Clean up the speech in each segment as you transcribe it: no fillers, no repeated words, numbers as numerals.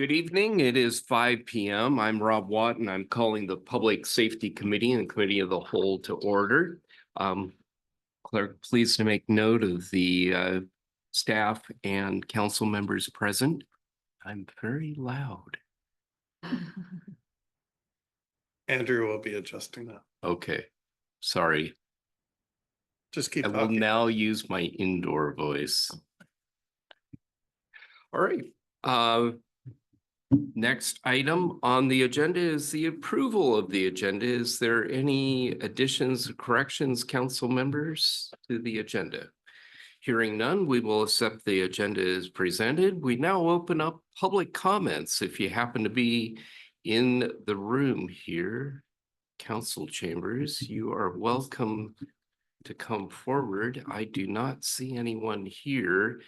Good evening. It is 5 p.m. I'm Rob Watt, and I'm calling the Public Safety Committee and Committee of the Whole to order. Clerk, please to make note of the staff and council members present. I'm very loud. Andrew will be adjusting that. Okay, sorry. Just keep I will talking. now use my indoor voice. All right. Next item on the agenda is the approval of the agenda. Is there any additions, corrections, council members to the agenda? Hearing none, we will accept the agenda as presented. We now open up public comments. If you happen to be in the room here, council chambers, you are welcome to come forward. I do not see anyone here.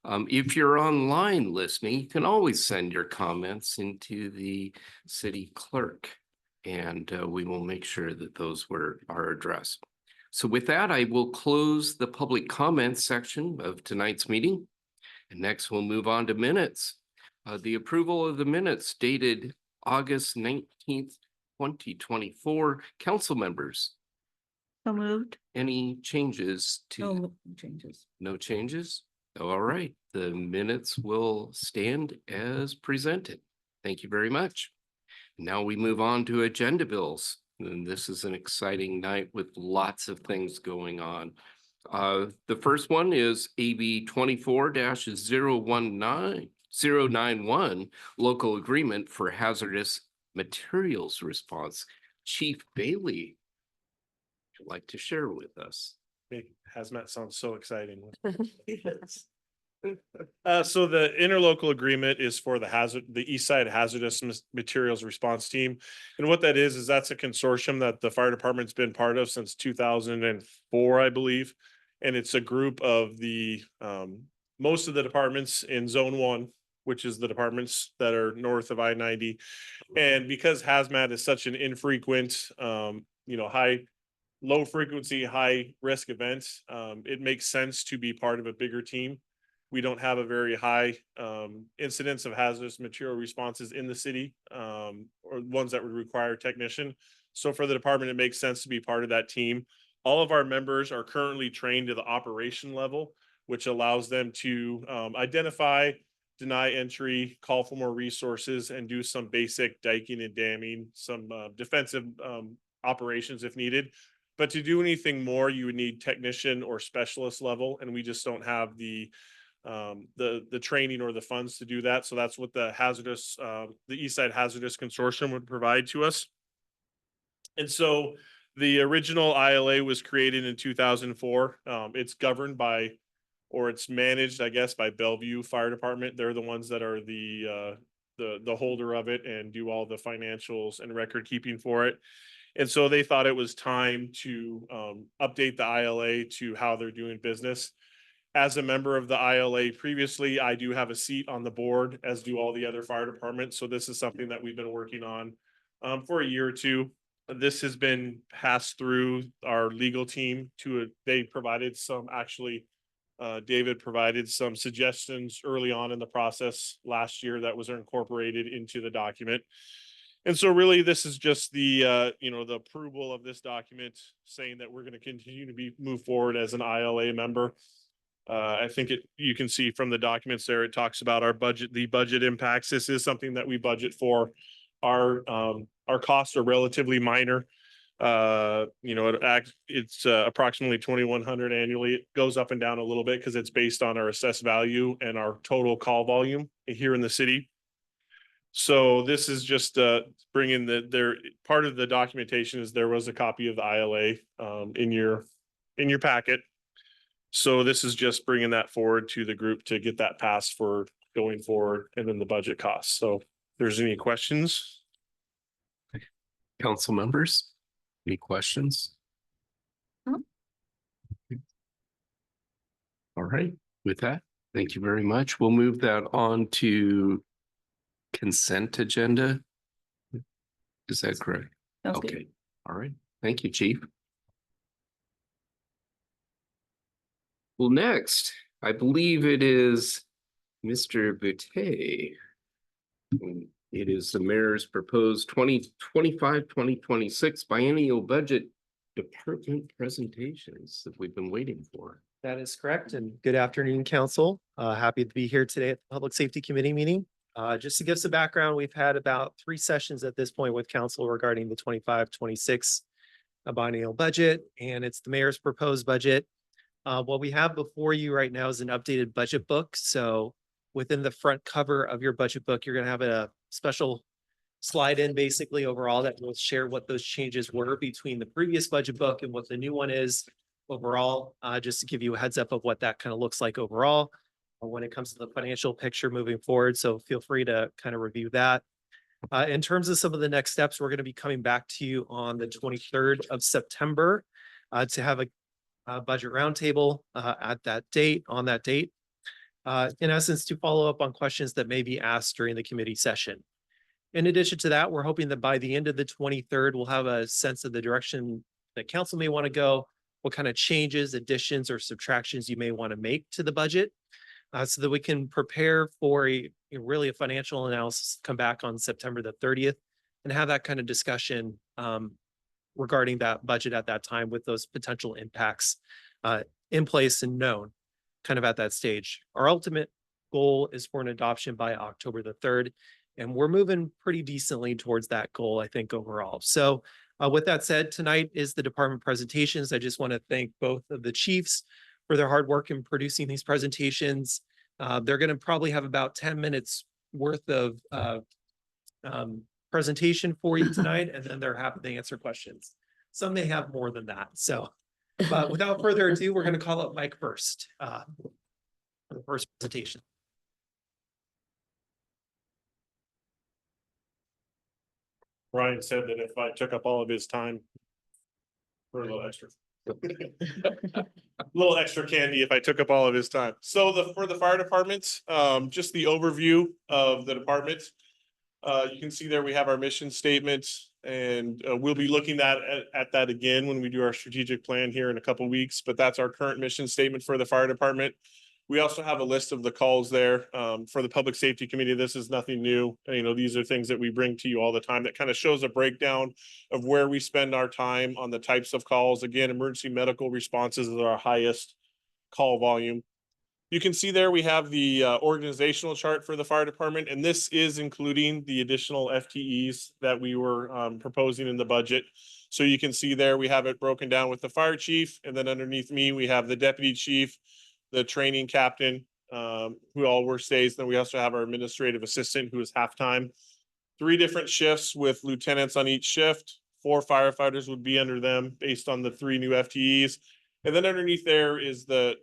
If you're online listening, you can always send your comments into the city clerk, and we will make sure that those are addressed. So with that, I will close the public comments section of tonight's meeting. And next, we'll move on to minutes. The approval of the minutes dated August 19th, 2024. Council members. So moved. Any changes to? No changes. No changes? All right, the minutes will stand as presented. Thank you very much. Now we move on to agenda bills. And this is an exciting night with lots of things going on. The first one is AB 24-091 local agreement for hazardous materials response. Chief Bailey, would you like to share with us? Hazmat sounds so exciting. Yes. So the interlocal agreement is for the East Side Hazardous Materials Response Team. And what that is that's a consortium that the fire department's been part of since 2004, I believe. And it's a group of the most of the departments in Zone 1, which is the departments that are north of I-90. And because hazmat is such an infrequent, low frequency, high risk events, it makes sense to be part of a bigger team. We don't have a very high incidence of hazardous material responses in the city, or ones that would require a technician. So for the department, it makes sense to be part of that team. All of our members are currently trained to the operation level, which allows them to identify, deny entry, call for more resources, and do some basic diking and damming, some defensive operations if needed. But to do anything more, you would need technician or specialist level, and we just don't have the training or the funds to do that. So that's what the East Side Hazardous Consortium would provide to us. And so the original ILA was created in 2004. It's governed by, or it's managed, I guess, by Bellevue Fire Department. They're the ones that are the holder of it and do all the financials and record keeping for it. And so they thought it was time to update the ILA to how they're doing business. As a member of the ILA previously, I do have a seat on the board, as do all the other fire departments. So this is something that we've been working on for a year or two. This has been passed through our legal team they provided some, David provided some suggestions early on in the process last year that was incorporated into the document. And so really, this is just the the approval of this document saying that we're going to continue to move forward as an ILA member. I think you can see from the documents there, it talks about our budget, the budget impacts. This is something that we budget for. Our costs are relatively minor. It's approximately 2,100 annually. It goes up and down a little bit because it's based on our assessed value and our total call volume here in the city. So this is just bringing part of the documentation is there was a copy of the ILA in your packet. So this is just bringing that forward to the group to get that passed for going forward, and then the budget costs. So if there's any questions? Council members, any questions? No. All right, with that, thank you very much. We'll move that on to consent agenda. Is that correct? Sounds okay. Good. All right. Thank you, Chief. Well, next, I believe it is Mr. Boutte. It is the mayor's proposed 2025-2026 biennial budget department presentations that we've been waiting for. That is correct. And good afternoon, council. Happy to be here today at the Public Safety Committee meeting. Just to give some background, we've had about 3 sessions at this point with council regarding the 25-26 biennial budget, and it's the mayor's proposed budget. What we have before you right now is an updated budget book. So within the front cover of your budget book, you're going to have a special slide in basically overall that will share what those changes were between the previous budget book and what the new one is overall, just to give you a heads up of what that kind of looks like overall when it comes to the financial picture moving forward. So feel free to kind of review that. In terms of some of the next steps, we're going to be coming back to you on the 23rd of September to have a budget roundtable at that date, on that date. In essence, to follow up on questions that may be asked during the committee session. In addition to that, we're hoping that by the end of the 23rd, we'll have a sense of the direction that council may want to go, what kind of changes, additions, or subtractions you may want to make to the budget, so that we can prepare for really a financial analysis, come back on September the 30th and have that kind of discussion regarding that budget at that time with those potential impacts in place and known kind of at that stage. Our ultimate goal is for an adoption by October the 3rd. And we're moving pretty decently towards that goal, I think, overall. So with that said, tonight is the department presentations. I just want to thank both of the chiefs for their hard work in producing these presentations. They're going to probably have about 10 minutes worth of presentation for you tonight, and then they're happy to answer questions. Some may have more than that. So, but without further ado, we're going to call up Mike first for the first presentation. Brian said that if I took up all of his time for a little extra. Little extra candy if I took up all of his time. So for the fire departments, just the overview of the department. You can see there we have our mission statement, and we'll be looking at that again when we do our strategic plan here in a couple of weeks. But that's our current mission statement for the fire department. We also have a list of the calls there for the Public Safety Committee. This is nothing new. These are things that we bring to you all the time that kind of shows a breakdown of where we spend our time on the types of calls. Again, emergency medical responses is our highest call volume. You can see there we have the organizational chart for the fire department, and this is including the additional FTEs that we were proposing in the budget. So you can see there we have it broken down with the fire chief, and then underneath me, we have the deputy chief, the training captain, who all work stays. Then we also have our administrative assistant, who is half-time. 3 different shifts with lieutenants on each shift. 4 firefighters would be under them based on the 3 new FTEs. And then underneath there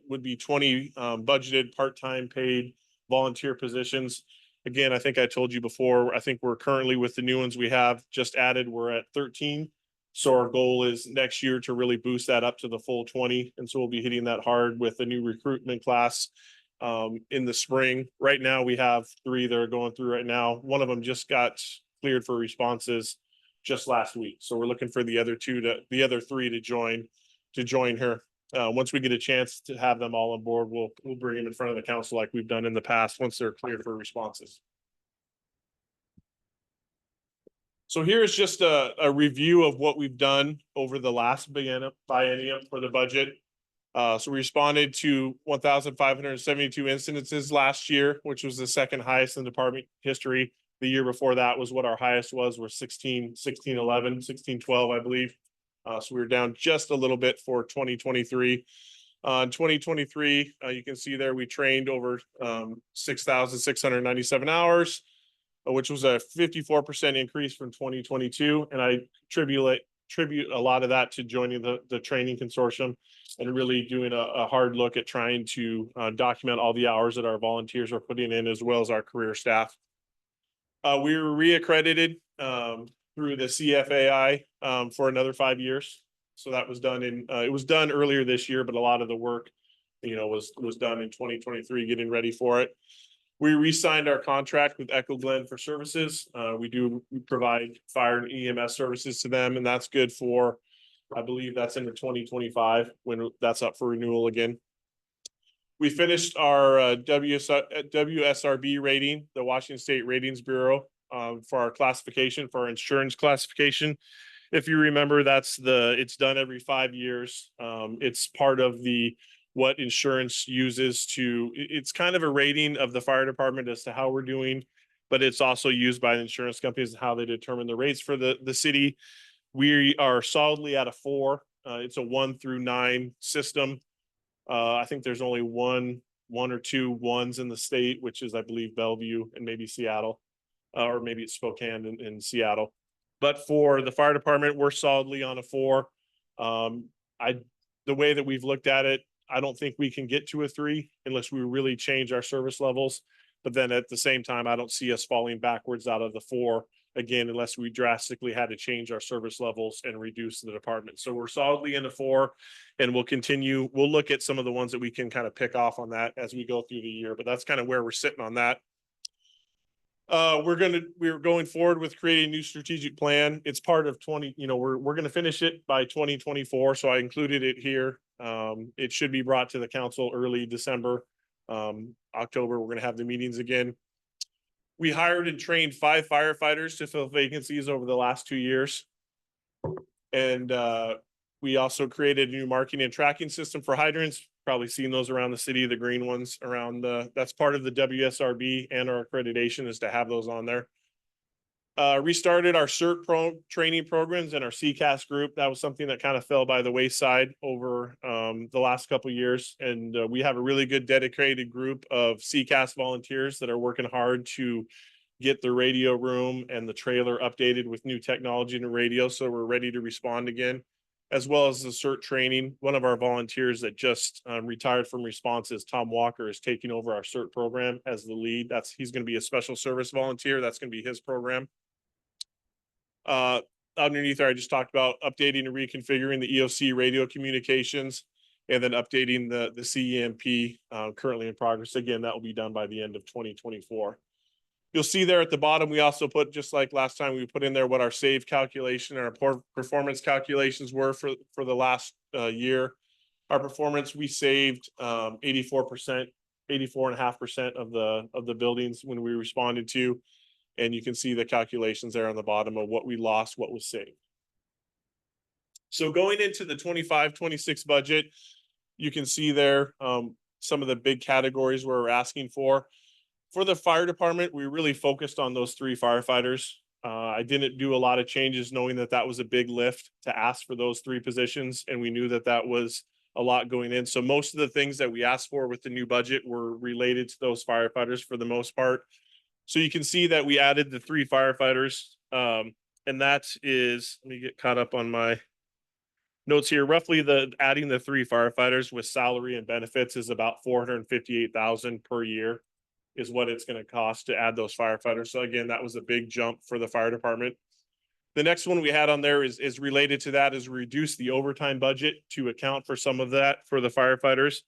would be 20 budgeted part-time paid volunteer positions. Again, I think I told you before, I think we're currently with the new ones we have just added, we're at 13. So our goal is next year to really boost that up to the full 20. And so we'll be hitting that hard with the new recruitment class in the spring. Right now, we have 3 that are going through right now. One of them just got cleared for responses just last week. So we're looking for the other 3 to join her. Once we get a chance to have them all on board, we'll bring them in front of the council like we've done in the past once they're cleared for responses. So here is just a review of what we've done over the last biennium for the budget. So we responded to 1,572 incidences last year, which was the second highest in department history. The year before that was what our highest was 1612, I believe. So we were down just a little bit for 2023. In 2023, you can see there we trained over 6,697 hours, which was a 54% increase from 2022. And I attribute a lot of that to joining the training consortium and really doing a hard look at trying to document all the hours that our volunteers are putting in, as well as our career staff. We were reaccredited through the CFAI for another 5 years. So that was done it was done earlier this year, but a lot of the work, was done in 2023, getting ready for it. We re-signed our contract with Echo Glen for services. We provide fire and EMS services to them, and that's good for, I believe that's into 2025 when that's up for renewal again. We finished our WSRB rating, the Washington State Ratings Bureau, for our classification, for our insurance classification. If you remember, it's done every 5 years. It's part of what insurance uses it's kind of a rating of the fire department as to how we're doing, but it's also used by the insurance companies and how they determine the rates for the city. We are solidly at a 4. It's a 1 through 9 system. I think there's only one or two ones in the state, which is, I believe, Bellevue and maybe Seattle, or maybe it's Spokane in Seattle. But for the fire department, we're solidly on a 4. The way that we've looked at it, I don't think we can get to a 3 unless we really change our service levels. But then at the same time, I don't see us falling backwards out of the 4 again, unless we drastically had to change our service levels and reduce the department. So we're solidly in a 4, and we'll continue. We'll look at some of the ones that we can kind of pick off on that as we go through the year, but that's kind of where we're sitting on that. We're going forward with creating a new strategic plan. It's part of we're going to finish it by 2024. So I included it here. It should be brought to the council early December, October. We're going to have the meetings again. We hired and trained 5 firefighters to fill vacancies over the last 2 years. And we also created a new marking and tracking system for hydrants. Probably seen those around the city, the green ones around that's part of the WSRB and our accreditation is to have those on there. Restarted our CERT training programs and our CCAS group. That was something that kind of fell by the wayside over the last couple of years. And we have a really good dedicated group of CCAS volunteers that are working hard to get the radio room and the trailer updated with new technology and radio. So we're ready to respond again, as well as the CERT training. One of our volunteers that just retired from responses, Tom Walker, is taking over our CERT program as the lead. He's going to be a special service volunteer. That's going to be his program. Underneath there, I just talked about updating and reconfiguring the EOC radio communications, and then updating the CEMP currently in progress. Again, that will be done by the end of 2024. You'll see there at the bottom, we also put, just like last time, we put in there what our save calculation and our performance calculations were for the last year. Our performance, we saved 84%, 84.5% of the buildings when we responded to. And you can see the calculations there on the bottom of what we lost, what was saved. So going into the 25-26 budget, you can see there some of the big categories where we're asking for. For the fire department, we really focused on those 3 firefighters. I didn't do a lot of changes knowing that was a big lift to ask for those 3 positions. And we knew that was a lot going in. So most of the things that we asked for with the new budget were related to those firefighters for the most part. So you can see that we added the 3 firefighters. And that is, let me get caught up on my notes here. Roughly adding the 3 firefighters with salary and benefits is about $458,000 per year is what it's going to cost to add those firefighters. So again, that was a big jump for the fire department. The next one we had on there is related to that, is reduce the overtime budget to account for some of that for the firefighters.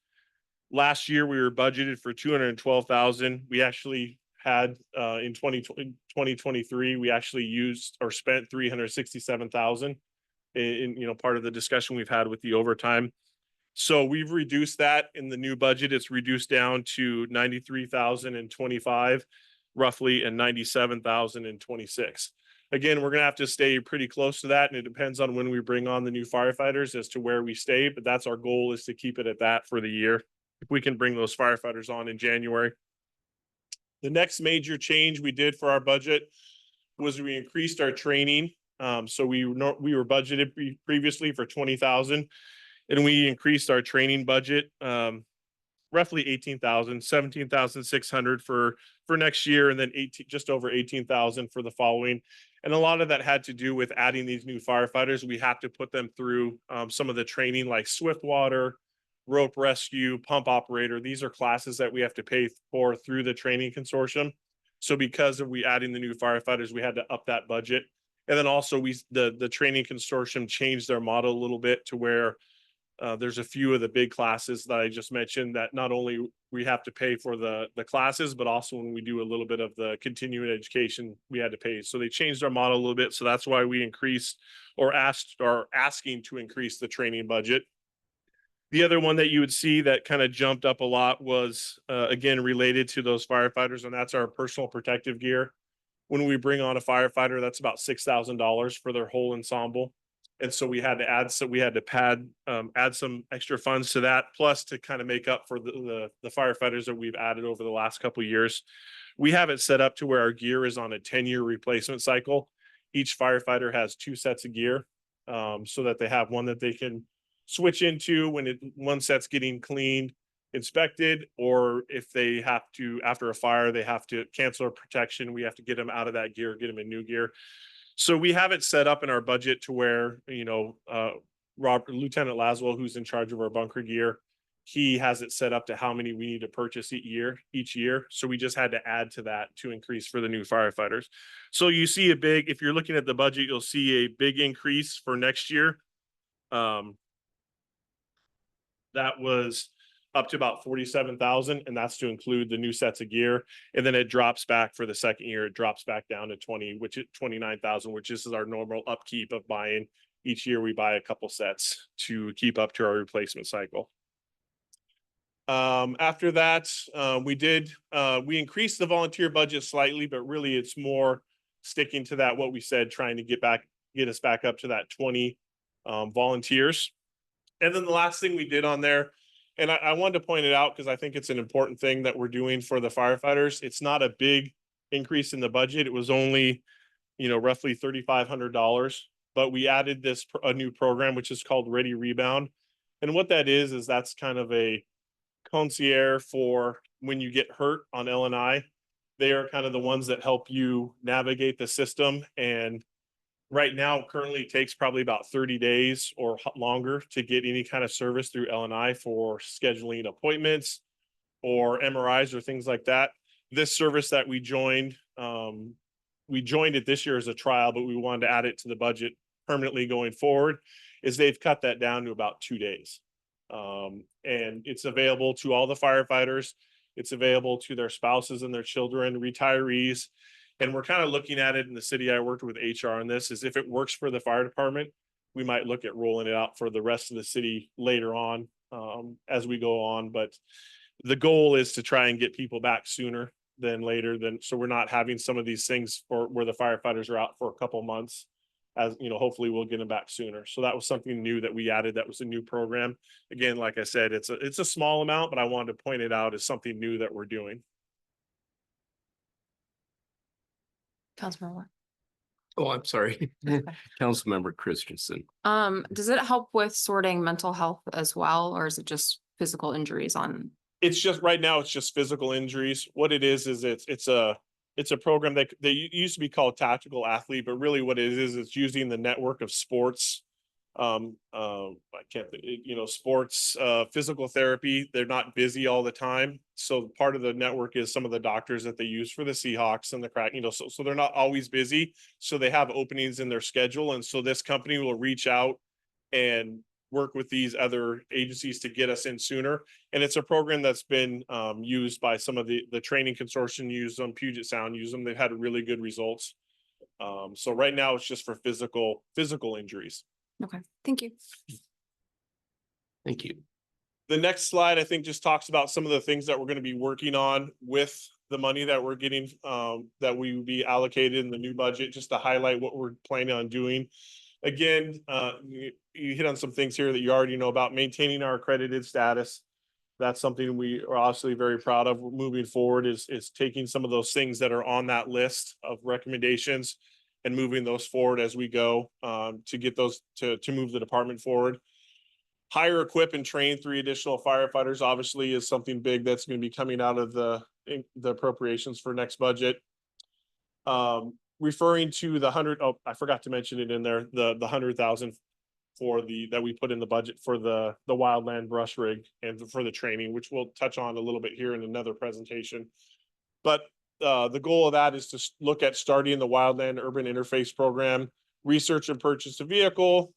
Last year, we were budgeted for $212,000. We actually had in 2023, we actually used or spent $367,000 in part of the discussion we've had with the overtime. So we've reduced that in the new budget. It's reduced down to $93,025 roughly, and $97,026. Again, we're going to have to stay pretty close to that, and it depends on when we bring on the new firefighters as to where we stay, but that's our goal, is to keep it at that for the year. If we can bring those firefighters on in January. The next major change we did for our budget was we increased our training. So we were budgeted previously for $20,000, and we increased our training budget roughly $18,000, $17,600 for next year, and then just over $18,000 for the following. And a lot of that had to do with adding these new firefighters. We have to put them through some of the training, like swift water, rope rescue, pump operator. These are classes that we have to pay for through the training consortium. So because of we adding the new firefighters, we had to up that budget. And then also the training consortium changed their model a little bit to where there's a few of the big classes that I just mentioned that not only we have to pay for the classes, but also when we do a little bit of the continuing education, we had to pay. So they changed our model a little bit. So that's why we increased or asking to increase the training budget. The other one that you would see that kind of jumped up a lot was, again, related to those firefighters, and that's our personal protective gear. When we bring on a firefighter, that's about $6,000 for their whole ensemble. And so we had to add some extra funds to that, plus to kind of make up for the firefighters that we've added over the last couple of years. We have it set up to where our gear is on a 10-year replacement cycle. Each firefighter has 2 sets of gear, so that they have one that they can switch into when one set's getting cleaned, inspected, or if they have to, after a fire, they have to cancel a protection. We have to get them out of that gear, get them in new gear. So we have it set up in our budget to where, Lieutenant Laswell, who's in charge of our bunker gear, he has it set up to how many we need to purchase each year. So we just had to add to that to increase for the new firefighters. So you see if you're looking at the budget, you'll see a big increase for next year. That was up to about 47,000, and that's to include the new sets of gear. And then it drops back for the second year. It drops back down to 29,000, which is our normal upkeep of buying. Each year we buy a couple sets to keep up to our replacement cycle. After that, we increased the volunteer budget slightly, but really it's more sticking to that, what we said, trying to get us back up to that 20 volunteers. And then the last thing we did on there, and I wanted to point it out because I think it's an important thing that we're doing for the firefighters. It's not a big increase in the budget. It was only, roughly $3,500, but we added a new program, which is called Ready Rebound. And what that is that's kind of a concierge for when you get hurt on L&I. They are kind of the ones that help you navigate the system. And right now, currently takes probably about 30 days or longer to get any kind of service through L&I for scheduling appointments or MRIs or things like that. This service that we joined it this year as a trial, but we wanted to add it to the budget permanently going forward, is they've cut that down to about 2 days. And it's available to all the firefighters. It's available to their spouses and their children, retirees. And we're kind of looking at it in the city. I worked with HR on this, is if it works for the fire department, we might look at rolling it out for the rest of the city later on, as we go on. But the goal is to try and get people back sooner than later, so we're not having some of these things where the firefighters are out for a couple months. As hopefully we'll get them back sooner. So that was something new that we added. That was a new program. Again, like I said, it's a small amount, but I wanted to point it out as something new that we're doing. Councilmember. Oh, I'm sorry. Councilmember Christensen. Does it help with sorting mental health as well, or is it just physical injuries on? It's just right now, it's just physical injuries. What it is it's a program that they used to be called Tactical Athlete, but really what it is, it's using the network of sports. Sports, physical therapy. They're not busy all the time. So part of the network is some of the doctors that they use for the Seahawks and the Crack, so they're not always busy. So they have openings in their schedule. And so this company will reach out and work with these other agencies to get us in sooner. And it's a program that's been used by some of the training consortium, use them, Puget Sound use them. They've had really good results. So right now it's just for physical injuries. Okay, thank you. Thank you. The next slide, I think, just talks about some of the things that we're going to be working on with the money that we're getting, that we will be allocated in the new budget, just to highlight what we're planning on doing. Again, you hit on some things here that you already know about. Maintaining our accredited status. That's something we are obviously very proud of moving forward, is taking some of those things that are on that list of recommendations and moving those forward as we go, to get those to move the department forward. Hire, equip, and train 3 additional firefighters obviously is something big that's going to be coming out of the appropriations for next budget. Referring to the 100, I forgot to mention it in there, the 100,000 that we put in the budget for the wildland brush rig and for the training, which we'll touch on a little bit here in another presentation. But the goal of that is to look at starting the wildland urban interface program, research and purchase a vehicle,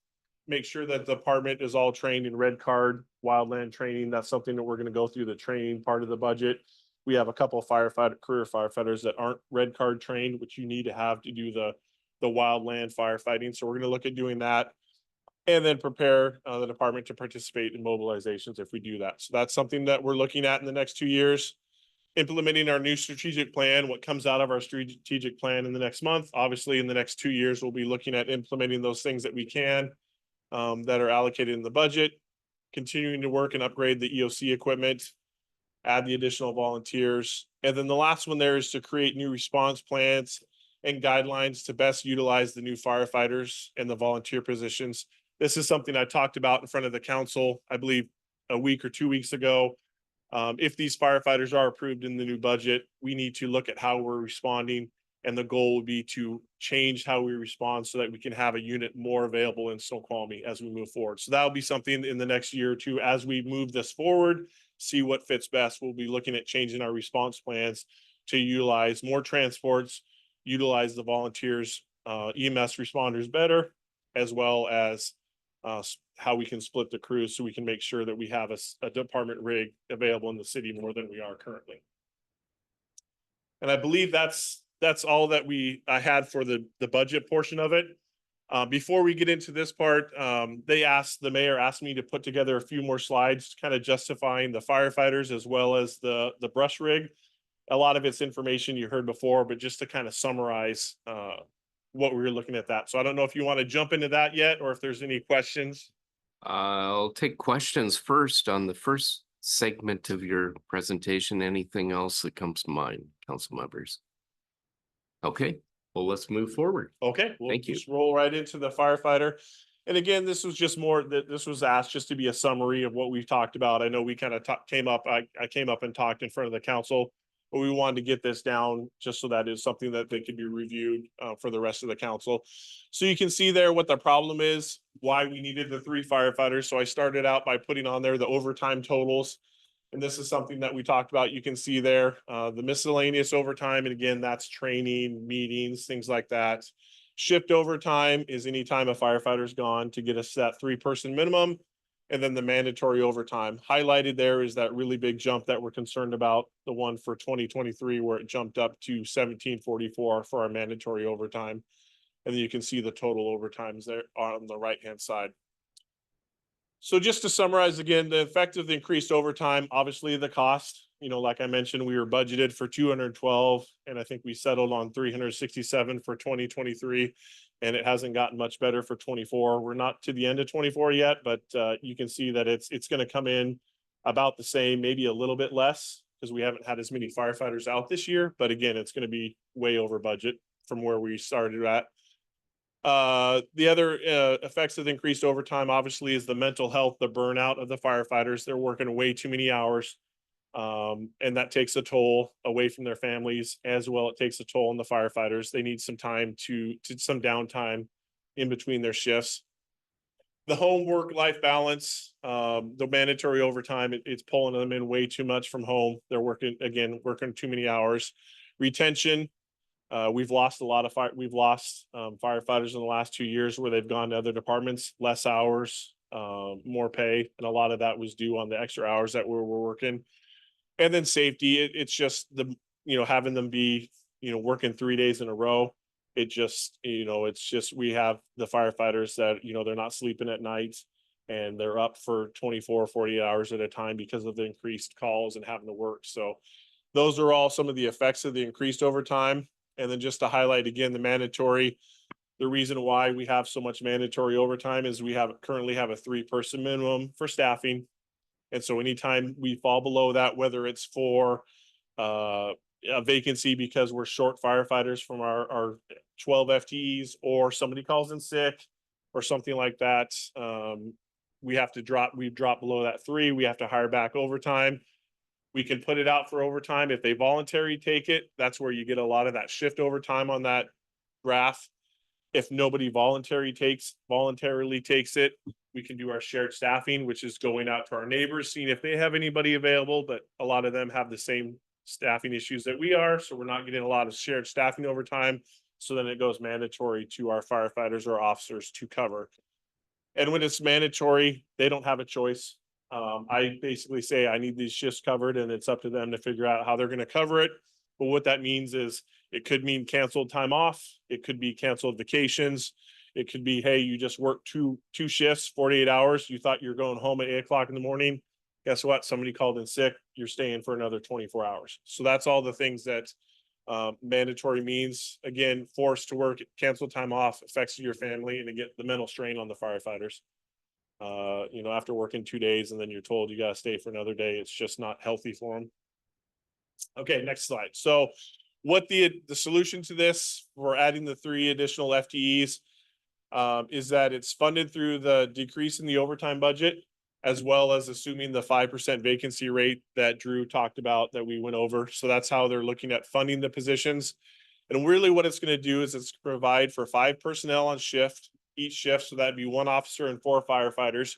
make sure that the department is all trained in red card wildland training. That's something that we're going to go through the training part of the budget. We have a couple of career firefighters that aren't red card trained, which you need to have to do the wildland firefighting. So we're going to look at doing that. and then prepare the department to participate in mobilizations if we do that. So that's something that we're looking at in the next 2 years. Implementing our new strategic plan, what comes out of our strategic plan in the next month. Obviously, in the next 2 years, we'll be looking at implementing those things that we can that are allocated in the budget, continuing to work and upgrade the EOC equipment, add the additional volunteers. And then the last one there is to create new response plans and guidelines to best utilize the new firefighters and the volunteer positions. This is something I talked about in front of the council, I believe, a week or 2 weeks ago. If these firefighters are approved in the new budget, we need to look at how we're responding. And the goal would be to change how we respond so that we can have a unit more available in Snoqualmie as we move forward. So that'll be something in the next year or two as we move this forward, see what fits best. We'll be looking at changing our response plans to utilize more transports, utilize the volunteers, EMS responders better, as well as how we can split the crews so we can make sure that we have a department rig available in the city more than we are currently. And I believe that's all that I had for the budget portion of it. Before we get into this part, the mayor asked me to put together a few more slides, kind of justifying the firefighters as well as the brush rig. A lot of it's information you heard before, but just to kind of summarize what we were looking at that. So I don't know if you want to jump into that yet, or if there's any questions. I'll take questions first on the first segment of your presentation. Anything else that comes to mind, council members? Okay, well, let's move forward. Okay, we'll Thank you. just roll right into the firefighter. And again, this was just more that this was asked just to be a summary of what we've talked about. I know we kind of came up, I came up and talked in front of the council, but we wanted to get this down just so that is something that they could be reviewed for the rest of the council. So you can see there what the problem is, why we needed the 3 firefighters. So I started out by putting on there the overtime totals. And this is something that we talked about. You can see there, the miscellaneous overtime. And again, that's training, meetings, things like that. Shift overtime is anytime a firefighter's gone to get us that 3-person minimum. And then the mandatory overtime highlighted there is that really big jump that we're concerned about, the one for 2023, where it jumped up to 1744 for our mandatory overtime. And then you can see the total overtimes there on the right-hand side. So just to summarize again, the effect of the increased overtime, obviously the cost, like I mentioned, we were budgeted for 212, and I think we settled on 367 for 2023, and it hasn't gotten much better for 24. We're not to the end of 24 yet, but you can see that it's going to come in about the same, maybe a little bit less, because we haven't had as many firefighters out this year. But again, it's going to be way over budget from where we started at. The other effects of the increased overtime, obviously, is the mental health, the burnout of the firefighters. They're working way too many hours. And that takes a toll away from their families as well. It takes a toll on the firefighters. They need some time to some downtime in between their shifts. The home work-life balance, the mandatory overtime, it's pulling them in way too much from home. They're working too many hours. Retention, we've lost a lot of firefighters in the last 2 years where they've gone to other departments, less hours, more pay, and a lot of that was due on the extra hours that we're working. And then safety, it's just having them be working 3 days in a row. It just it's just we have the firefighters that they're not sleeping at night, and they're up for 24, 48 hours at a time because of the increased calls and having to work. So those are all some of the effects of the increased overtime. And then just to highlight again, the reason why we have so much mandatory overtime is we currently have a 3-person minimum for staffing. And so anytime we fall below that, whether it's for a vacancy because we're short firefighters from our 12 FTEs, or somebody calls in sick or something like that, we've dropped below that 3, we have to hire back overtime. We can put it out for overtime. If they voluntarily take it, that's where you get a lot of that shift overtime on that graph. If nobody voluntarily takes it, we can do our shared staffing, which is going out to our neighbors, seeing if they have anybody available, but a lot of them have the same staffing issues that we are. So we're not getting a lot of shared staffing overtime. So then it goes mandatory to our firefighters or officers to cover. And when it's mandatory, they don't have a choice. I basically say I need these shifts covered, and it's up to them to figure out how they're going to cover it. But what that means is it could mean canceled time off. It could be canceled vacations. It could be, hey, you just worked two shifts, 48 hours. You thought you were going home at 8 o'clock in the morning. Guess what? Somebody called in sick. You're staying for another 24 hours. So that's all the things that mandatory means. Again, forced to work, cancel time off, affects your family, and again, the mental strain on the firefighters. You know, after working 2 days and then you're told you gotta stay for another day, it's just not healthy for them. Okay, next slide. So what the solution to this for adding the 3 additional FTEs is that it's funded through the decrease in the overtime budget, as well as assuming the 5% vacancy rate that Drew talked about that we went over. So that's how they're looking at funding the positions. And really what it's going to do is it's provide for 5 personnel on shift, each shift. So that'd be 1 officer and 4 firefighters.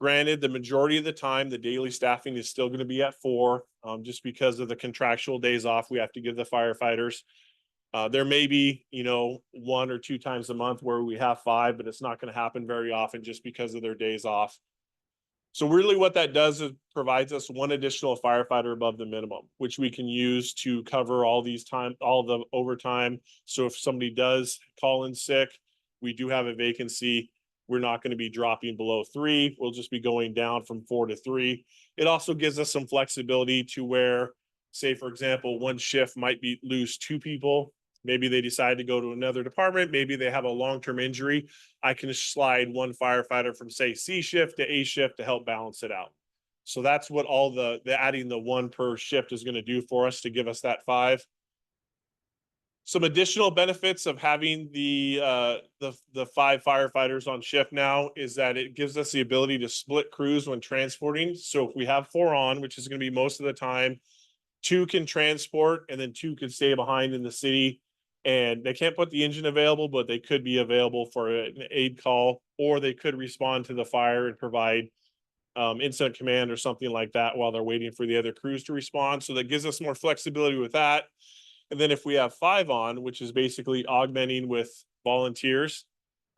Granted, the majority of the time, the daily staffing is still going to be at 4, just because of the contractual days off we have to give the firefighters. There may be, you know, 1 or 2 times a month where we have 5, but it's not going to happen very often just because of their days off. So really what that does is provides us 1 additional firefighter above the minimum, which we can use to cover all the overtime. So if somebody does call in sick, we do have a vacancy. We're not going to be dropping below 3. We'll just be going down from 4 to 3. It also gives us some flexibility to where, say, for example, 1 shift might lose 2 people. Maybe they decide to go to another department. Maybe they have a long-term injury. I can slide 1 firefighter from, say, C shift to A shift to help balance it out. So that's what all the adding the 1 per shift is going to do for us to give us that 5. Some additional benefits of having the 5 firefighters on shift now is that it gives us the ability to split crews when transporting. So if we have 4 on, which is going to be most of the time, 2 can transport and then 2 can stay behind in the city. And they can't put the engine available, but they could be available for an aid call, or they could respond to the fire and provide incident command or something like that while they're waiting for the other crews to respond. So that gives us more flexibility with that. And then if we have 5 on, which is basically augmenting with volunteers,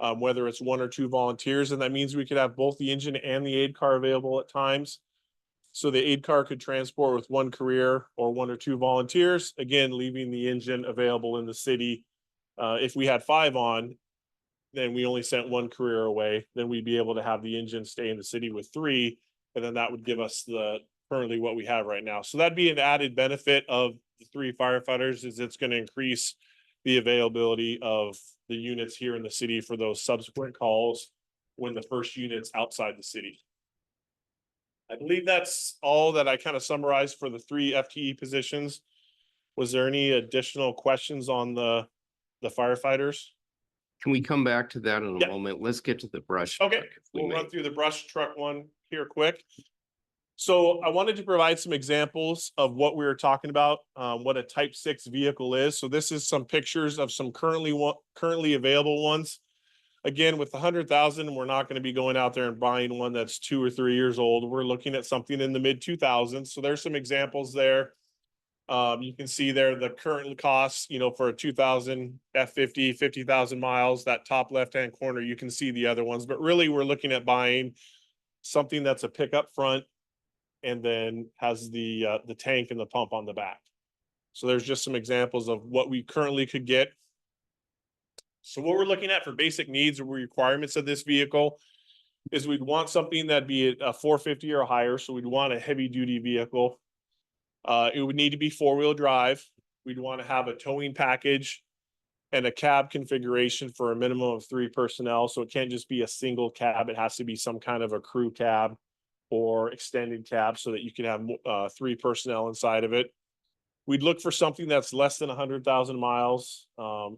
whether it's 1 or 2 volunteers, and that means we could have both the engine and the aid car available at times. So the aid car could transport with 1 career or 1 or 2 volunteers, again, leaving the engine available in the city. If we had 5 on, then we only sent 1 career away, then we'd be able to have the engine stay in the city with 3, and then that would give us currently what we have right now. So that'd be an added benefit of the 3 firefighters, is it's going to increase the availability of the units here in the city for those subsequent calls when the first unit's outside the city. I believe that's all that I kind of summarized for the 3 FTE positions. Was there any additional questions on the firefighters? Can we come back to that in a Yep. moment? Let's get to the brush. Okay, truck, if we we'll may. run through the brush truck one here quick. So I wanted to provide some examples of what we were talking about, what a type 6 vehicle is. So this is some pictures of some currently available ones. Again, with 100,000, we're not going to be going out there and buying one that's 2 or 3 years old. We're looking at something in the mid 2000s. So there's some examples there. You can see there the current costs, you know, for a 2000 F50, 50,000 miles, that top left-hand corner, you can see the other ones, but really we're looking at buying something that's a pickup front and then has the tank and the pump on the back. So there's just some examples of what we currently could get. So what we're looking at for basic needs or requirements of this vehicle is we'd want something that'd be a 450 or higher. So we'd want a heavy duty vehicle. It would need to be 4-wheel drive. We'd want to have a towing package and a cab configuration for a minimum of 3 personnel. So it can't just be a single cab. It has to be some kind of a crew cab or extended cab so that you can have 3 personnel inside of it. We'd look for something that's less than 100,000 miles.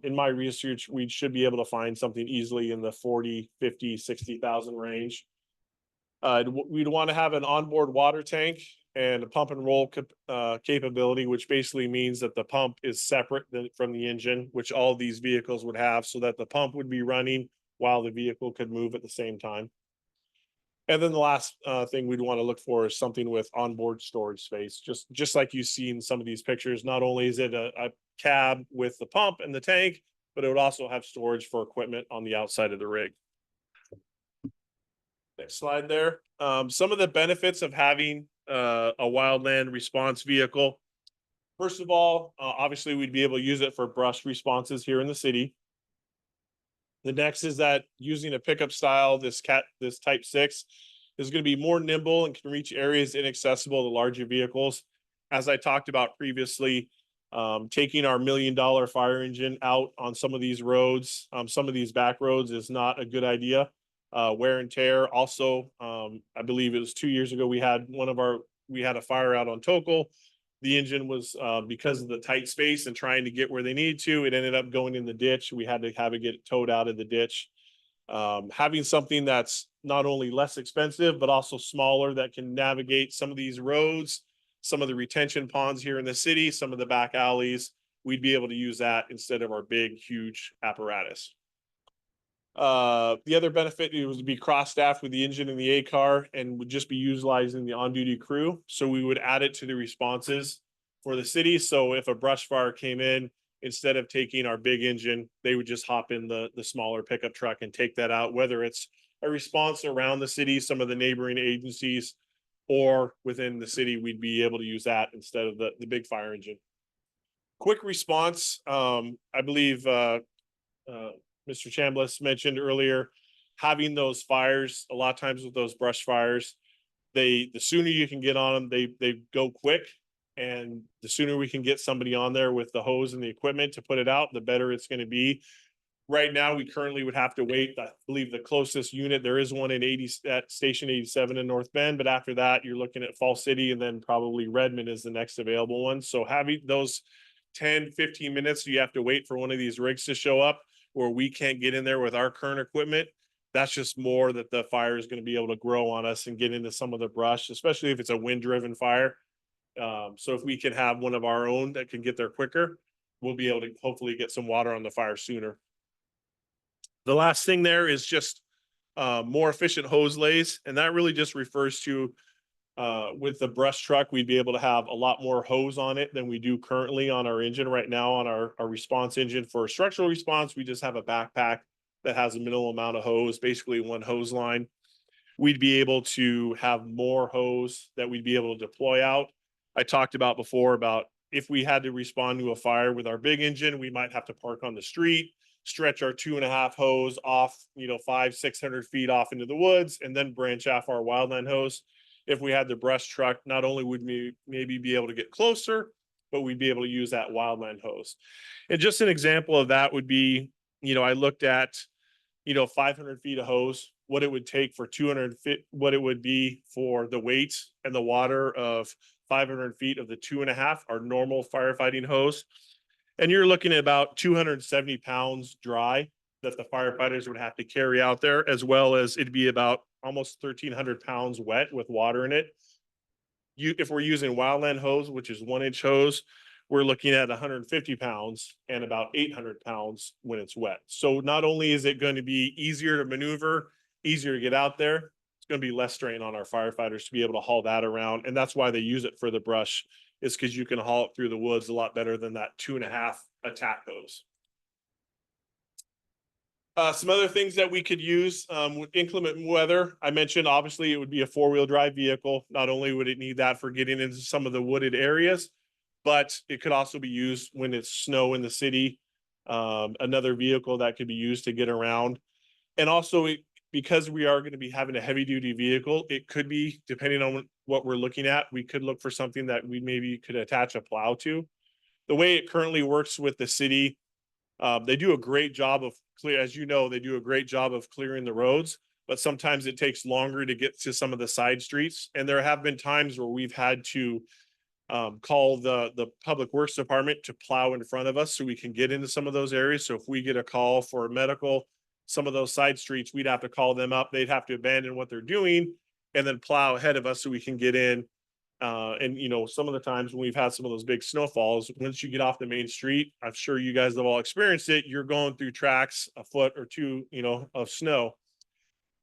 In my research, we should be able to find something easily in the 40, 50, 60,000 range. We'd want to have an onboard water tank and a pump and roll capability, which basically means that the pump is separate from the engine, which all these vehicles would have, so that the pump would be running while the vehicle could move at the same time. And then the last thing we'd want to look for is something with onboard storage space, just like you see in some of these pictures. Not only is it a cab with the pump and the tank, but it would also have storage for equipment on the outside of the rig. Next slide there. Some of the benefits of having a wildland response vehicle. First of all, obviously we'd be able to use it for brush responses here in the city. The next is that using a pickup style, this type 6 is going to be more nimble and can reach areas inaccessible to larger vehicles. As I talked about previously, taking our $1 million fire engine out on some of these roads, some of these back roads is not a good idea. Wear and tear. Also, I believe it was 2 years ago, we had a fire out on Tokel. The engine was, because of the tight space and trying to get where they needed to, it ended up going in the ditch. We had to have it get towed out of the ditch. Having something that's not only less expensive, but also smaller, that can navigate some of these roads, some of the retention ponds here in the city, some of the back alleys, we'd be able to use that instead of our big, huge apparatus. The other benefit, it would be cross-staffed with the engine and the A car and would just be utilizing the on-duty crew. So we would add it to the responses for the city. So if a brush fire came in, instead of taking our big engine, they would just hop in the smaller pickup truck and take that out, whether it's a response around the city, some of the neighboring agencies, or within the city, we'd be able to use that instead of the big fire engine. Quick response, I believe, Mr. Chambliss mentioned earlier, having those fires, a lot of times with those brush fires, the sooner you can get on them, they go quick. And the sooner we can get somebody on there with the hose and the equipment to put it out, the better it's going to be. Right now, we currently would have to wait. I believe the closest unit, there is one at Station 87 in North Bend, but after that, you're looking at Fall City, and then probably Redmond is the next available one. So having those 10, 15 minutes, you have to wait for one of these rigs to show up, where we can't get in there with our current equipment. That's just more that the fire is going to be able to grow on us and get into some of the brush, especially if it's a wind-driven fire. So if we can have one of our own that can get there quicker, we'll be able to hopefully get some water on the fire sooner. The last thing there is just more efficient hose lays, and that really just refers to with the brush truck, we'd be able to have a lot more hose on it than we do currently on our engine right now. On our response engine for structural response, we just have a backpack that has a minimal amount of hose, basically one hose line. We'd be able to have more hose that we'd be able to deploy out. I talked about before about if we had to respond to a fire with our big engine, we might have to park on the street, stretch our 2.5 hose off, 500-600 feet off into the woods, and then branch off our wildland hose. If we had the brush truck, not only would we maybe be able to get closer, but we'd be able to use that wildland hose. And just an example of that would be, I looked at, 500 feet of hose, what it would take for 200 feet, what it would be for the weight and the water of 500 feet of the 2.5, our normal firefighting hose. And you're looking at about 270 pounds dry that the firefighters would have to carry out there, as well as it'd be about almost 1,300 pounds wet with water in it. If we're using wildland hose, which is 1-inch hose, we're looking at 150 pounds and about 800 pounds when it's wet. So not only is it going to be easier to maneuver, easier to get out there, it's going to be less strain on our firefighters to be able to haul that around. And that's why they use it for the brush, is because you can haul it through the woods a lot better than that 2.5 attack hose. Some other things that we could use with inclement weather. I mentioned, obviously, it would be a 4-wheel drive vehicle. Not only would it need that for getting into some of the wooded areas, but it could also be used when it's snow in the city. Another vehicle that could be used to get around. And also, because we are going to be having a heavy duty vehicle, it could be, depending on what we're looking at, we could look for something that we maybe could attach a plow to. The way it currently works with the city, they do a great job of they do a great job of clearing the roads, but sometimes it takes longer to get to some of the side streets. And there have been times where we've had to call the Public Works Department to plow in front of us so we can get into some of those areas. So if we get a call for medical, some of those side streets, we'd have to call them up. They'd have to abandon what they're doing and then plow ahead of us so we can get in. And some of the times when we've had some of those big snowfalls, once you get off the main street, I'm sure you guys have all experienced it, you're going through tracks a foot or two, of snow.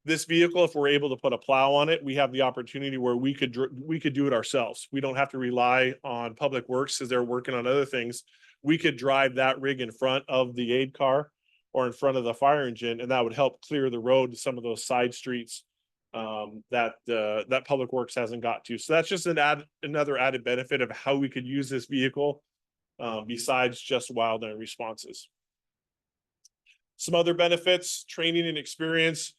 This vehicle, if we're able to put a plow on it, we have the opportunity where we could do it ourselves. We don't have to rely on Public Works as they're working on other things. We could drive that rig in front of the aid car or in front of the fire engine, and that would help clear the road to some of those side streets that Public Works hasn't got to. So that's just another added benefit of how we could use this vehicle besides just wildland responses. Some other benefits, training and experience,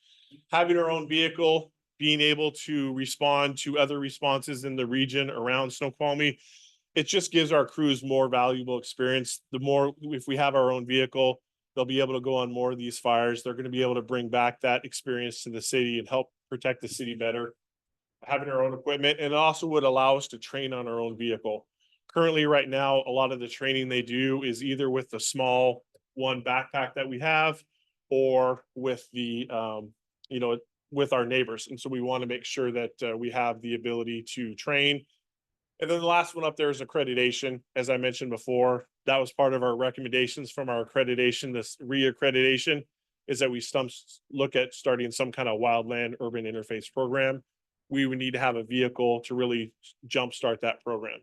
having our own vehicle, being able to respond to other responses in the region around Snoqualmie. It just gives our crews more valuable experience. The more, if we have our own vehicle, they'll be able to go on more of these fires. They're going to be able to bring back that experience to the city and help protect the city better. Having our own equipment, and it also would allow us to train on our own vehicle. Currently, right now, a lot of the training they do is either with the small one backpack that we have or with the, with our neighbors. And so we want to make sure that we have the ability to train. And then the last one up there is accreditation. As I mentioned before, that was part of our recommendations from our accreditation, this reaccreditation, is that we look at starting some kind of wildland urban interface program. We would need to have a vehicle to really jumpstart that program.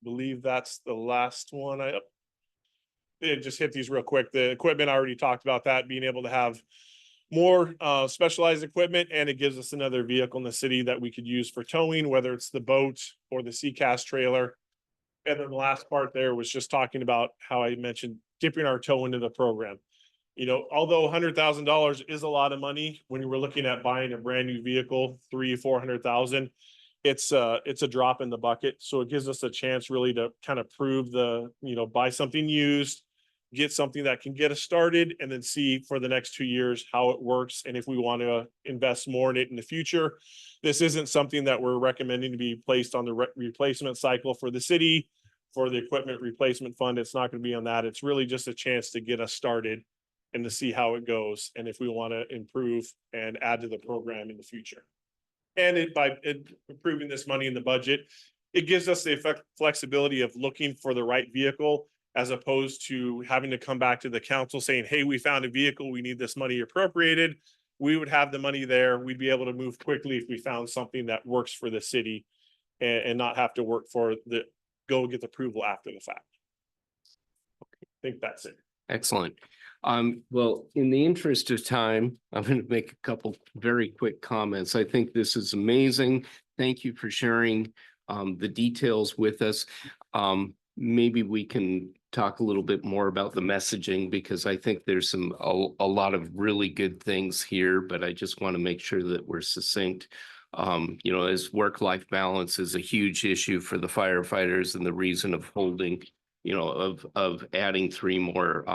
Believe that's the last one. Just hit these real quick. The equipment, I already talked about that, being able to have more specialized equipment, and it gives us another vehicle in the city that we could use for towing, whether it's the boat or the CCAS trailer. And then the last part there was just talking about how I mentioned dipping our toe into the program. Although $100,000 is a lot of money, when you were looking at buying a brand new vehicle, 300,000-400,000, it's a drop in the bucket. So it gives us a chance really to kind of prove buy something used, get something that can get us started, and then see for the next 2 years how it works. And if we want to invest more in it in the future, this isn't something that we're recommending to be placed on the replacement cycle for the city, for the equipment replacement fund. It's not going to be on that. It's really just a chance to get us started and to see how it goes, and if we want to improve and add to the program in the future. And by improving this money in the budget, it gives us the flexibility of looking for the right vehicle, as opposed to having to come back to the council saying, hey, we found a vehicle, we need this money appropriated. We would have the money there. We'd be able to move quickly if we found something that works for the city, and not have to go get the approval after the fact. I think that's it. Excellent. Well, in the interest of time, I'm going to make a couple very quick comments. I think this is amazing. Thank you for sharing the details with us. Maybe we can talk a little bit more about the messaging, because I think there's a lot of really good things here, but I just want to make sure that we're succinct. As work-life balance is a huge issue for the firefighters, and the reason of holding, of adding 3 more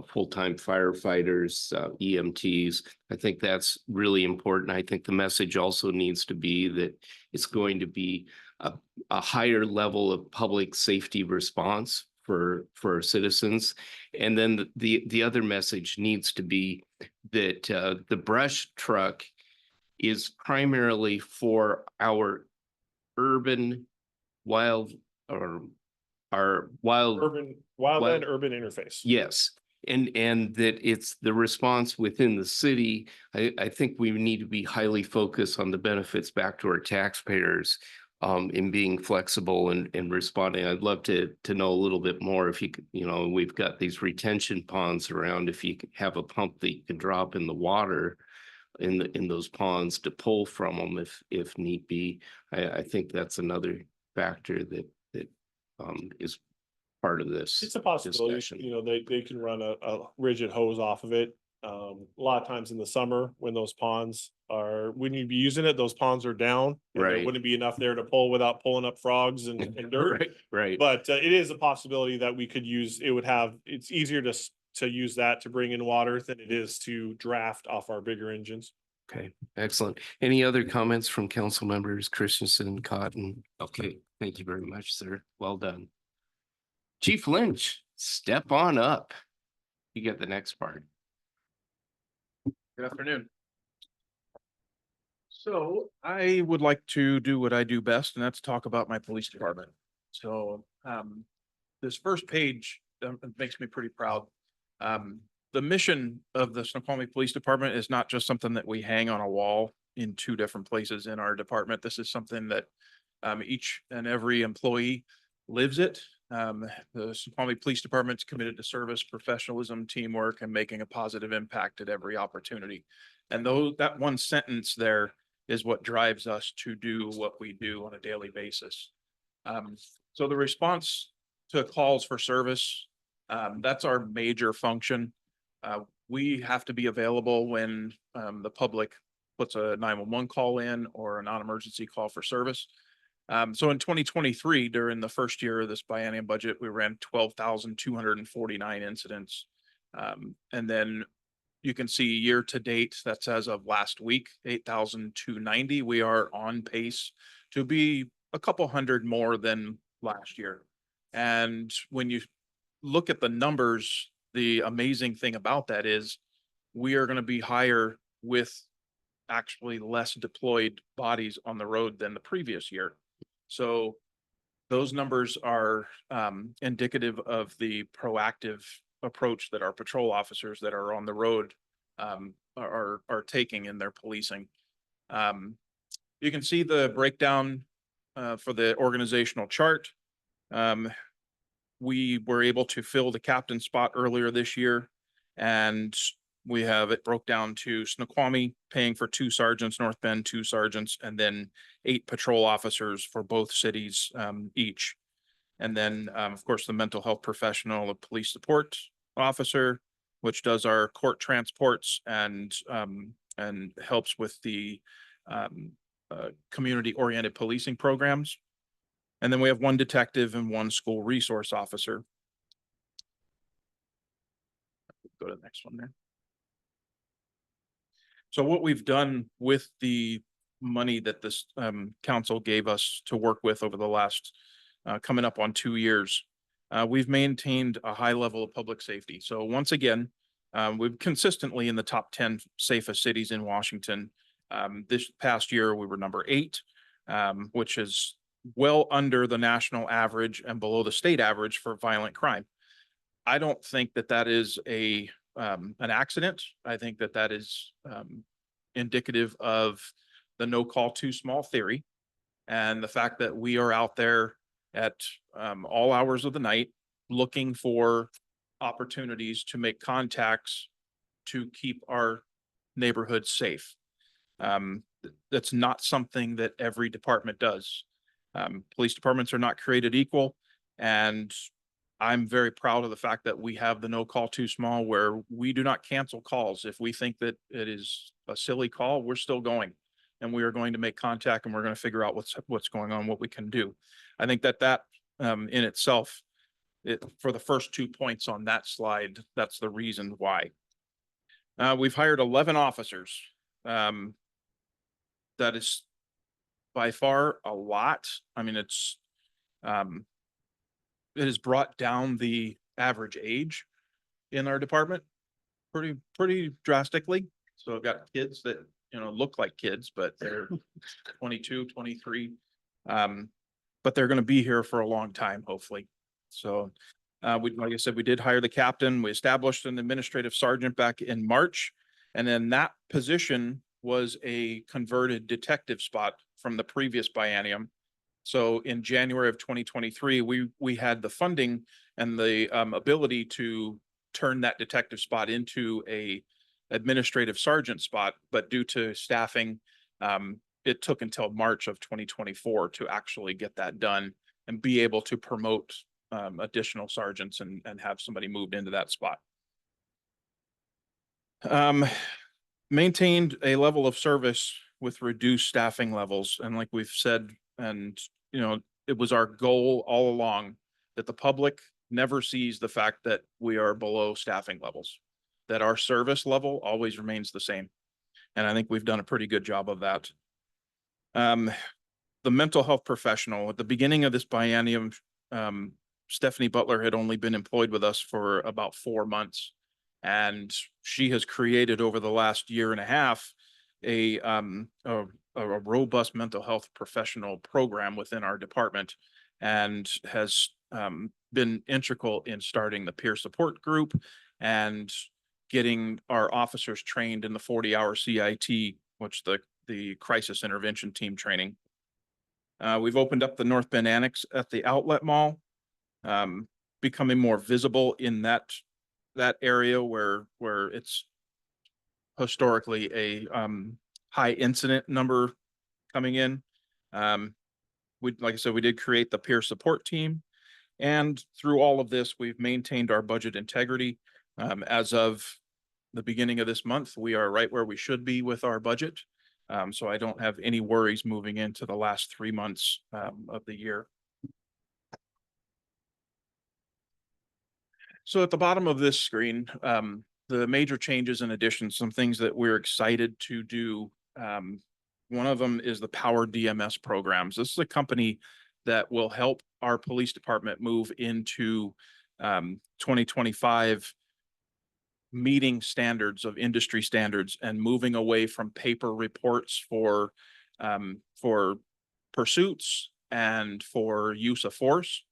full-time firefighters, EMTs. I think that's really important. I think the message also needs to be that it's going to be a higher level of public safety response for citizens. And then the other message needs to be that the brush truck is primarily for our urban wildland Urban interface. Yes. And that it's the response within the city. I think we need to be highly focused on the benefits back to our taxpayers in being flexible and responding. I'd love to know a little bit more. If you could, we've got these retention ponds around. If you have a pump that you can drop in the water in those ponds to pull from them if need be. I think that's another factor that is part of this. It's a possibility. Discussion. They can run a rigid hose off of it. A lot of times in the summer, when those ponds when you'd be using it, those ponds are down, and there Right. wouldn't be enough there to pull without pulling up frogs and dirt. Right. But it is a possibility that we could use. It's easier to use that to bring in water than it is to draft off our bigger engines. Okay, excellent. Any other comments from council members, Christensen, Cotton? Okay, thank you very much, sir. Well done. Chief Lynch, step on up. You get the next part. Good afternoon. So I would like to do what I do best, and that's talk about my police department. So this first page makes me pretty proud. The mission of the Snoqualmie Police Department is not just something that we hang on a wall in 2 different places in our department. This is something that each and every employee lives it. The Snoqualmie Police Department's committed to service, professionalism, teamwork, and making a positive impact at every opportunity. And that one sentence there is what drives us to do what we do on a daily basis. So the response to calls for service, that's our major function. We have to be available when the public puts a 911 call in or a non-emergency call for service. So in 2023, during the first year of this biennium budget, we ran 12,249 incidents. And then you can see year to date, that's as of last week, 8,290. We are on pace to be a couple hundred more than last year. And when you look at the numbers, the amazing thing about that is we are going to be higher with actually less deployed bodies on the road than the previous year. So those numbers are indicative of the proactive approach that our patrol officers that are on the road are taking in their policing. You can see the breakdown for the organizational chart. We were able to fill the captain spot earlier this year, and we have it broke down to Snoqualmie paying for 2 sergeants, North Bend 2 sergeants, and then 8 patrol officers for both cities each. And then, of course, the mental health professional, the police support officer, which does our court transports and helps with the community-oriented policing programs. And then we have 1 detective and 1 school resource officer. Go to the next one there. So what we've done with the money that this council gave us to work with over the last coming up on 2 years, we've maintained a high level of public safety. So once again, we've consistently in the top 10 safest cities in Washington. This past year, we were number 8, which is well under the national average and below the state average for violent crime. I don't think that that is an accident. I think that that is indicative of the no call too small theory and the fact that we are out there at all hours of the night looking for opportunities to make contacts to keep our neighborhoods safe. That's not something that every department does. Police departments are not created equal, and I'm very proud of the fact that we have the no call too small, where we do not cancel calls. If we think that it is a silly call, we're still going, and we are going to make contact, and we're going to figure out what's going on, what we can do. I think that in itself, for the first 2 points on that slide, that's the reason why. We've hired 11 officers. That is by far a lot. I mean, it has brought down the average age in our department pretty drastically. So I've got kids that, look like kids, but they're 22, 23. But they're going to be here for a long time, hopefully. So like I said, we did hire the captain. We established an administrative sergeant back in March. And then that position was a converted detective spot from the previous biennium. So in January of 2023, we had the funding and the ability to turn that detective spot into a administrative sergeant spot, but due to staffing, it took until March of 2024 to actually get that done and be able to promote additional sergeants and have somebody moved into that spot. Maintained a level of service with reduced staffing levels. And like we've said, and it was our goal all along that the public never sees the fact that we are below staffing levels, that our service level always remains the same. And I think we've done a pretty good job of that. The mental health professional at the beginning of this biennium, Stephanie Butler had only been employed with us for about 4 months. And she has created over the last year and a half a robust mental health professional program within our department, and has been integral in starting the peer support group and getting our officers trained in the 40-hour CIT, which the crisis intervention team training. We've opened up the North Bend Annex at the outlet mall, becoming more visible in that area where it's historically a high incident number coming in. Like I said, we did create the peer support team, and through all of this, we've maintained our budget integrity. As of the beginning of this month, we are right where we should be with our budget. So I don't have any worries moving into the last 3 months of the year. So at the bottom of this screen, the major changes and additions, some things that we're excited to do. One of them is the Power DMS programs. This is a company that will help our police department move into 2025 meeting standards of industry standards and moving away from paper reports for pursuits and for use of force.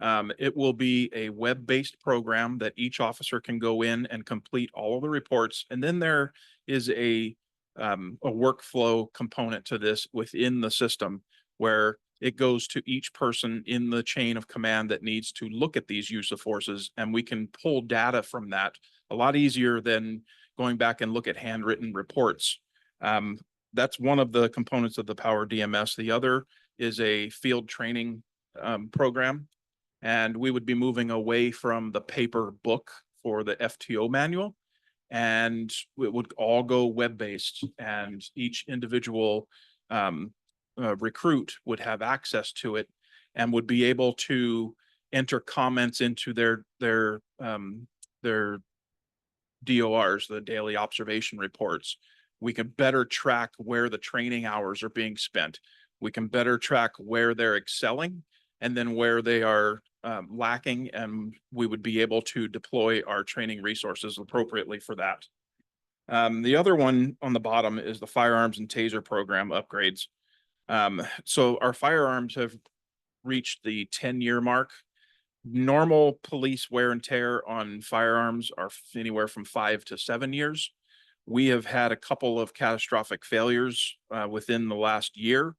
It will be a web-based program that each officer can go in and complete all of the reports. And then there is a workflow component to this within the system where it goes to each person in the chain of command that needs to look at these use of forces, and we can pull data from that a lot easier than going back and look at handwritten reports. That's one of the components of the Power DMS. The other is a field training program, and we would be moving away from the paper book for the FTO manual, and it would all go web-based, and each individual recruit would have access to it and would be able to enter comments into their DORs, the daily observation reports. We can better track where the training hours are being spent. We can better track where they're excelling and then where they are lacking, and we would be able to deploy our training resources appropriately for that. The other one on the bottom is the firearms and taser program upgrades. So our firearms have reached the 10-year mark. Normal police wear and tear on firearms are anywhere from 5 to 7 years. We have had a couple of catastrophic failures within the last year.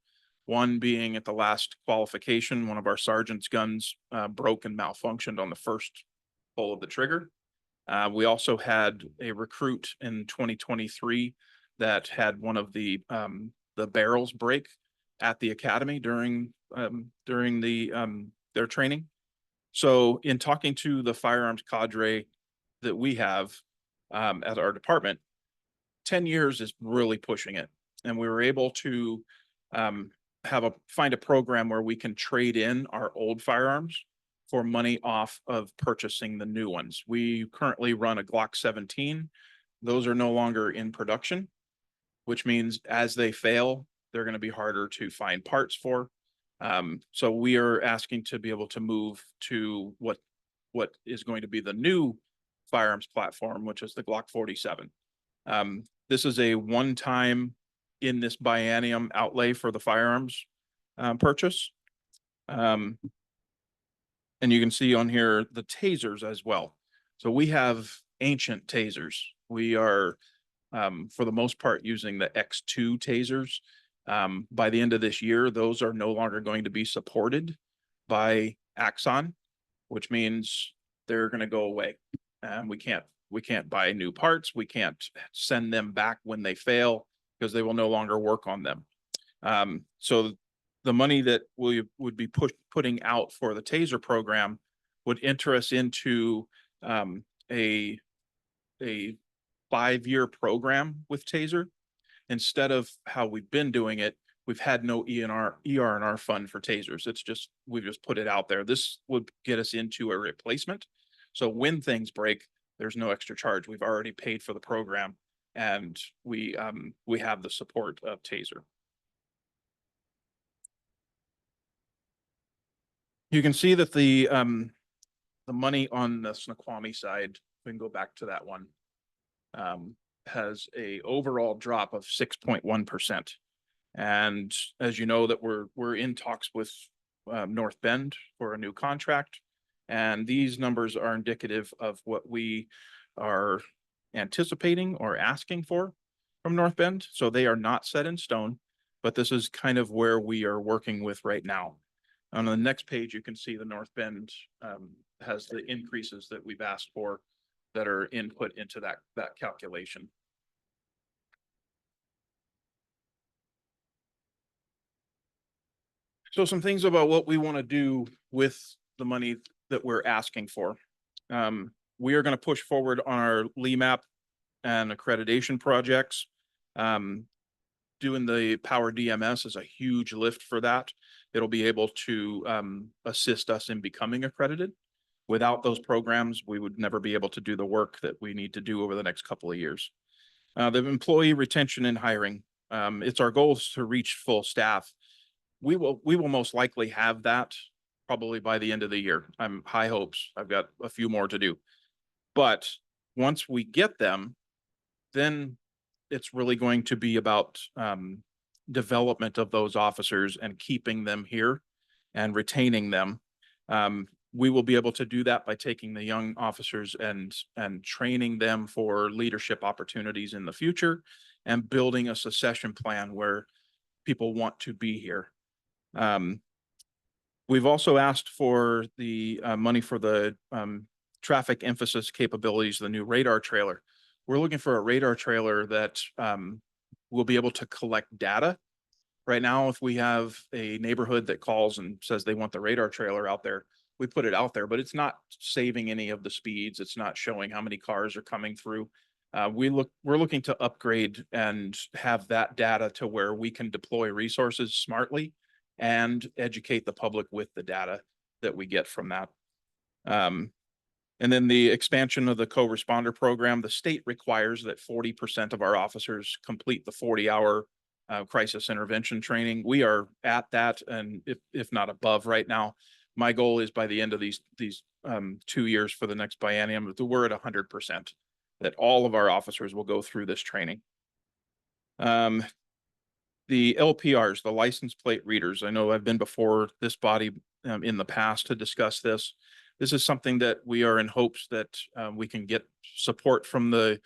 One being at the last qualification, one of our sergeant's guns broke and malfunctioned on the first pull of the trigger. We also had a recruit in 2023 that had one of the barrels break at the academy during their training. So in talking to the firearms cadre that we have at our department, 10 years is really pushing it. And we were able to find a program where we can trade in our old firearms for money off of purchasing the new ones. We currently run a Glock 17. Those are no longer in production, which means as they fail, they're going to be harder to find parts for. So we are asking to be able to move to what is going to be the new firearms platform, which is the Glock 47. This is a one-time in this biennium outlay for the firearms purchase. And you can see on here the tasers as well. So we have ancient tasers. We are, for the most part, using the X2 tasers. By the end of this year, those are no longer going to be supported by Axon, which means they're going to go away. We can't buy new parts. We can't send them back when they fail because they will no longer work on them. So the money that we would be putting out for the taser program would enter us into a 5-year program with taser. Instead of how we've been doing it, we've had no ER&R fund for tasers. We've just put it out there. This would get us into a replacement. So when things break, there's no extra charge. We've already paid for the program, and we have the support of taser. You can see that the money on the Snoqualmie side, we can go back to that one, has a overall drop of 6.1%. And as you know, that we're in talks with North Bend for a new contract. And these numbers are indicative of what we are anticipating or asking for from North Bend. So they are not set in stone, but this is kind of where we are working with right now. On the next page, you can see the North Bend has the increases that we've asked for that are input into that calculation. So some things about what we want to do with the money that we're asking for. We are going to push forward on our LEMAP and accreditation projects. Doing the Power DMS is a huge lift for that. It'll be able to assist us in becoming accredited. Without those programs, we would never be able to do the work that we need to do over the next couple of years. The employee retention and hiring, it's our goal to reach full staff. We will most likely have that probably by the end of the year. I'm high hopes. I've got a few more to do. But once we get them, then it's really going to be about development of those officers and keeping them here and retaining them. We will be able to do that by taking the young officers and training them for leadership opportunities in the future and building a succession plan where people want to be here. We've also asked for the money for the traffic emphasis capabilities, the new radar trailer. We're looking for a radar trailer that will be able to collect data. Right now, if we have a neighborhood that calls and says they want the radar trailer out there, we put it out there, but it's not saving any of the speeds. It's not showing how many cars are coming through. We're looking to upgrade and have that data to where we can deploy resources smartly and educate the public with the data that we get from that. And then the expansion of the co-responder program, the state requires that 40% of our officers complete the 40-hour crisis intervention training. We are at that, and if not above right now. My goal is by the end of these 2 years for the next biennium, we're at 100%, that all of our officers will go through this training. The LPRs, the license plate readers, I know I've been before this body in the past to discuss this. This is something that we are in hopes that we can get support from the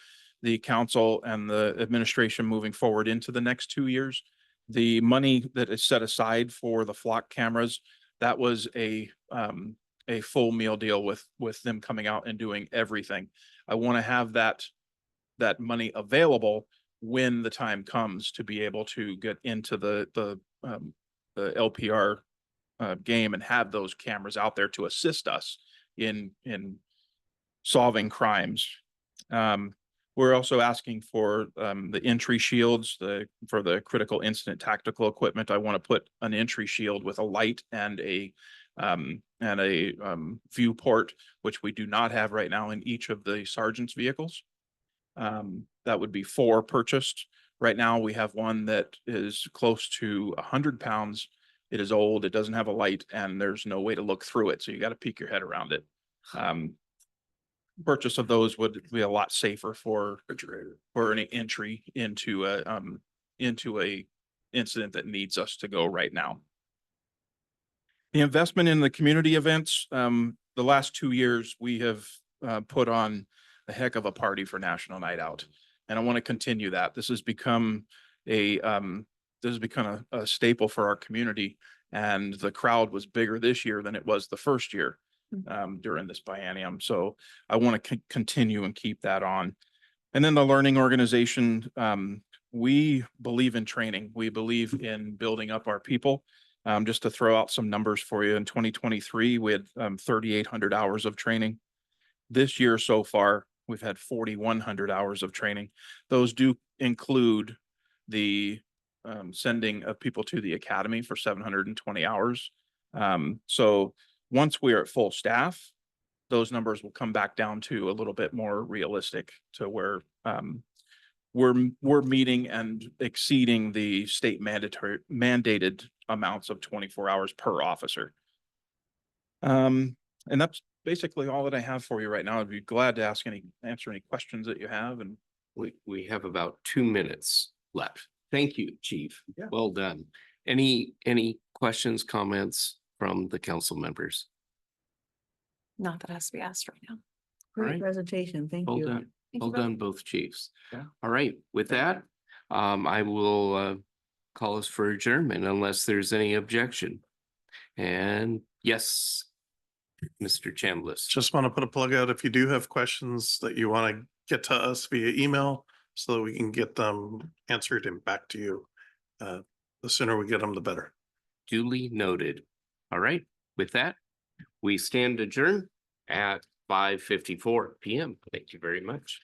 council and the administration moving forward into the next 2 years. The money that is set aside for the flock cameras, that was a full meal deal with them coming out and doing everything. I want to have that money available when the time comes to be able to get into the LPR game and have those cameras out there to assist us in solving crimes. We're also asking for the entry shields for the critical incident tactical equipment. I want to put an entry shield with a light and a viewport, which we do not have right now in each of the sergeant's vehicles. That would be 4 purchased. Right now, we have one that is close to 100 pounds. It is old, it doesn't have a light, and there's no way to look through it. So you got to peek your head around it. Purchase of those would be a lot safer for any entry into a incident that needs us to go right now. The investment in the community events, the last 2 years, we have put on a heck of a party for National Night Out. And I want to continue that. This has become a staple for our community, and the crowd was bigger this year than it was the first year during this biennium. So I want to continue and keep that on. And then the learning organization, we believe in training. We believe in building up our people. Just to throw out some numbers for you, in 2023, we had 3,800 hours of training. This year so far, we've had 4,100 hours of training. Those do include the sending of people to the academy for 720 hours. So once we are at full staff, those numbers will come back down to a little bit more realistic to where we're meeting and exceeding the state mandated amounts of 24 hours per officer. And that's basically all that I have for you right now. I'd be glad to answer any questions that you have. And We have about 2 minutes left. Thank you, Chief. Yeah. Well done. Any questions, comments from the council members? Not that has to be asked right now. Great Alright. presentation. Thank Well you. done. Thank Well you both. done, both chiefs. Yeah. All right, with that, I will call us for adjournment unless there's any objection. And yes, Mr. Chambliss. Just want to put a plug out if you do have questions that you want to get to us via email so that we can get them answered and back to you. The sooner we get them, the better. Duly noted. All right, with that, we stand adjourned at 5:54 PM. Thank you very much.